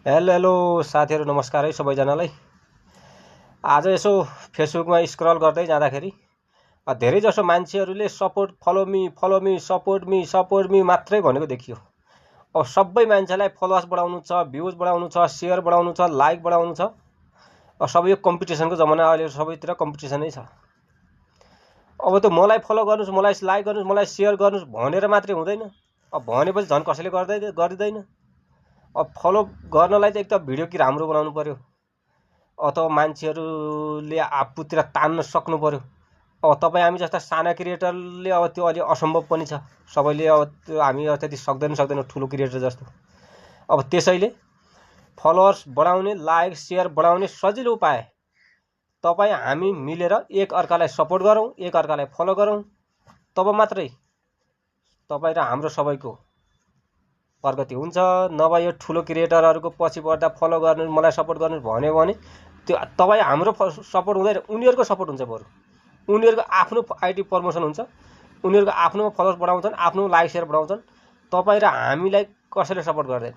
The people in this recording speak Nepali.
हेलो हेलो साथीहरू नमस्कार है सबैजनालाई। आज यसो फेसबुकमा स्क्रल गर्दै जाँदाखेरि धेरै जसो मान्छेहरूले support follow me support me मात्रै भनेको देखियो। अब सबै मान्छेलाई फलोअर्स बढाउनु छ, भ्युज बढाउनु छ, सेयर बढाउनु छ, लाइक बढाउनु छ। अब सबै यो कम्पिटिसनको जमाना, अहिले सबैतिर कम्पिटिसनै छ। अब त्यो मलाई फलो गर्नुस्, मलाई लाइक गर्नुस्, मलाई सेयर गर्नुस् भनेर मात्रै हुँदैन। अब भनेपछि झन् कसैले गर्दैन। अब फलो गर्नलाई त एक त भिडियो कि राम्रो बनाउनु पर्यो, अथवा मान्छेहरूले आफूतिर तान्न सक्नु पर्यो। अब तपाईँ हामी जस्ता साना क्रिएटरले अब त्यो अलि असम्भव पनि छ। सबैले अब त्यो हामी त्यति सक्दैन ठुलो क्रिएटर जस्तो। अब त्यसैले फलोअर्स बढाउने, लाइक सेयर बढाउने सजिलो उपाय, तपाईँ हामी मिलेर एक अर्कालाई सपोर्ट गरौँ, एक अर्कालाई फलो गरौँ। तब मात्रै तपाईँ र हाम्रो सबैको प्रगति हुन्छ। नभए यो ठुलो क्रिएटरहरूको पछि पर्दा फलो गर्नु, मलाई सपोर्ट गर्नु भन्यो भने त्यो तपाईँ हाम्रो सपोर्ट हुँदैन, उनीहरूको सपोर्ट हुन्छ। बरु उनीहरूको आफ्नो आइडी प्रमोसन हुन्छ, उनीहरूको आफ्नो फलोअर्स बढाउँछन्, आफ्नो लाइक सेयर बढाउँछन्। तपाईँ र हामीलाई कसैले सपोर्ट गर्दैन।